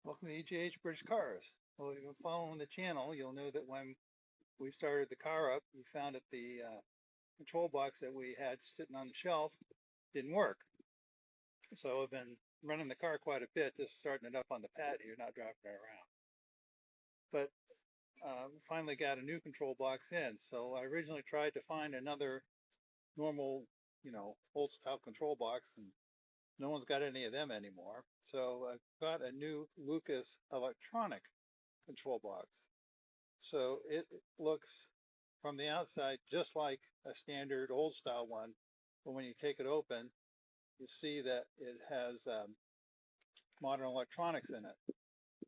Welcome to EGH British Cars. Well, if you've been following the channel, you'll know that when we started the car up, we found that the control box that we had sitting on the shelf didn't work. So I've been running the car quite a bit, just starting it up on the pad here, not driving it around. But finally got a new control box in. So I originally tried to find another normal, old style control box, and no one's got any of them anymore. So I got a new Lucas electronic control box. So it looks from the outside just like a standard old style one, but when you take it open, you see that it has modern electronics in it.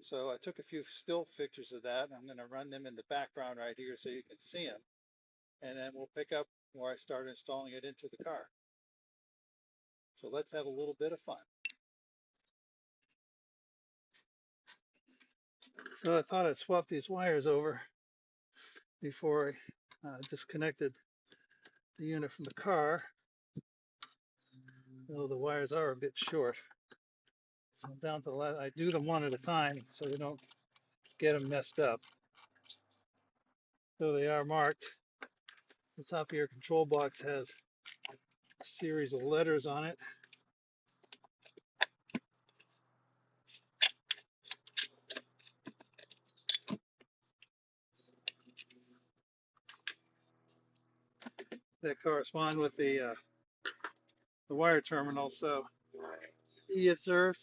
So I took a few still pictures of that. I'm going to run them in the background right here so you can see them. And then we'll pick up where I start installing it into the car. So let's have a little bit of fun. So I thought I'd swap these wires over before I disconnected the unit from the car. Though the wires are a bit short. So I'm down to the last, I do them one at a time so we don't get them messed up. So they are marked. The top of your control box has a series of letters on it. That correspond with the wire terminal. So E is earth,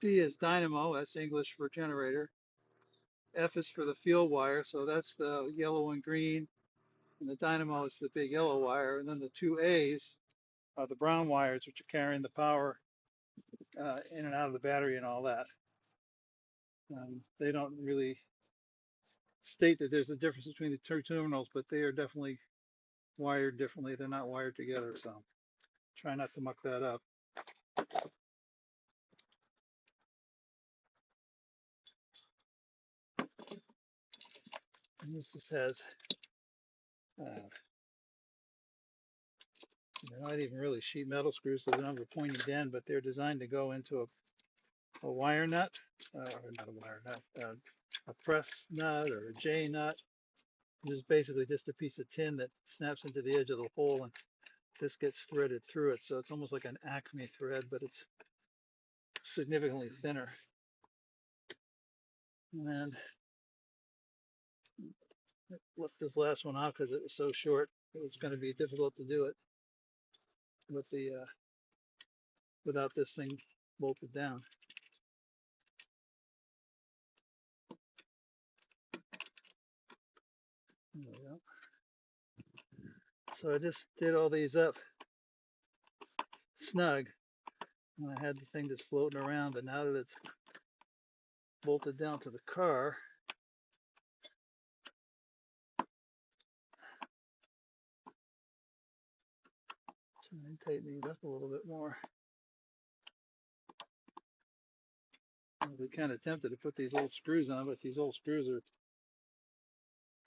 D is dynamo, that's English for generator. F is for the field wire, so that's the yellow and green, and the dynamo is the big yellow wire, and then the two A's are the brown wires, which are carrying the power in and out of the battery and all that. They don't really state that there's a difference between the two terminals, but they are definitely wired differently. They're not wired together, so try not to muck that up. And this just has, they're not even really sheet metal screws, so they don't have a pointy end, but they're designed to go into a wire nut, or not a wire nut, a press nut or a J nut. This is basically just a piece of tin that snaps into the edge of the hole, and this gets threaded through it. So it's almost like an Acme thread, but it's significantly thinner. And I left this last one out because it was so short. It was going to be difficult to do it with the without this thing bolted down. There we go. So I just did all these up snug, and I had the thing just floating around. But now that it's bolted down to the car, try and tighten these up a little bit more. I'll be kind of tempted to put these old screws on, but these old screws are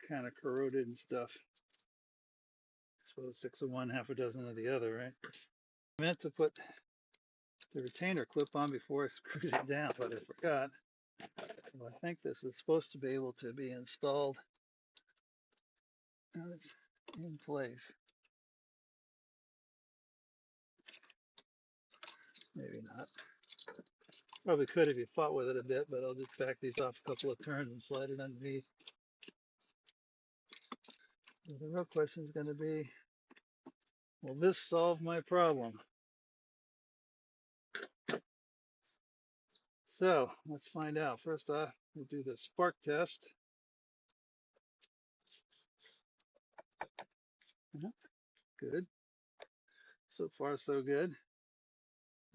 kind of corroded and stuff. I suppose 6 of one, half a dozen of the other, right? I meant to put the retainer clip on before I screwed it down, but I forgot. So I think this is supposed to be able to be installed, and it's in place. Maybe not. Probably could if you fought with it a bit, but I'll just back these off a couple of turns and slide it underneath. So the real question is going to be, will this solve my problem? So let's find out. First off, we'll do the spark test. Good. So far, so good.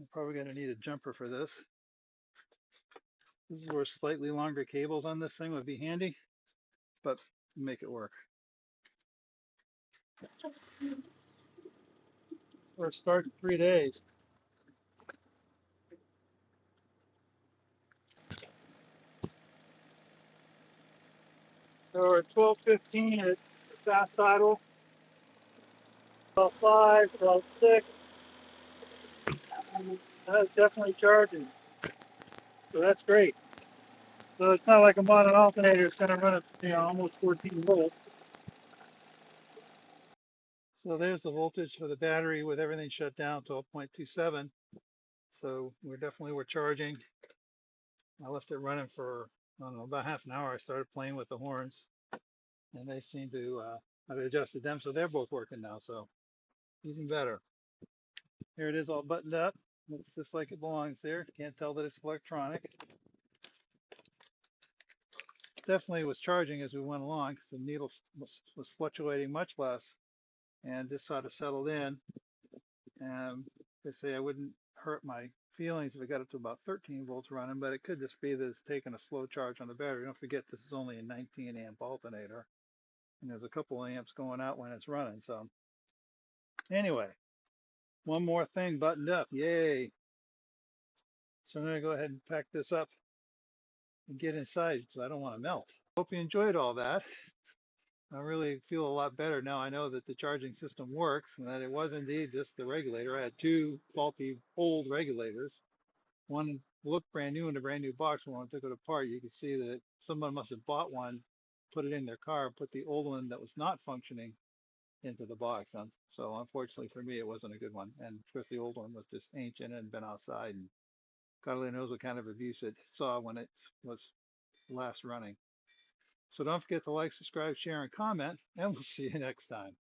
I'm probably going to need a jumper for this. This is where slightly longer cables on this thing would be handy, but make it work. We're starting 3 days. So we're at 12:15 at fast idle. 12:05, 12:06. That's definitely charging. So that's great. So it's not like I'm on an alternator. It's going to run at almost 14 volts. So there's the voltage for the battery with everything shut down, 12.27. So we're charging. I left it running for, I don't know, about half an hour. I started playing with the horns and they seem to, I've adjusted them. So they're both working now. So even better. Here it is all buttoned up. Looks just like it belongs there. Can't tell that it's electronic. Definitely was charging as we went along because the needle was fluctuating much less and just sort of settled in. And they say I wouldn't hurt my feelings if it got up to about 13 volts running, but it could just be that it's taking a slow charge on the battery. Don't forget this is only a 19 amp alternator and there's a couple of amps going out when it's running. So anyway, one more thing buttoned up. Yay. So I'm going to go ahead and pack this up and get inside because I don't want to melt. Hope you enjoyed all that. I really feel a lot better now. I know that the charging system works and that it was indeed just the regulator. I had two faulty old regulators. One looked brand new in a brand new box. When I took it apart, you could see that someone must have bought one, put it in their car, put the old one that was not functioning into the box. So unfortunately for me, it wasn't a good one. And of course, the old one was just ancient and been outside, and God only knows what kind of abuse it saw when it was last running. So don't forget to like, subscribe, share, and comment, and we'll see you next time.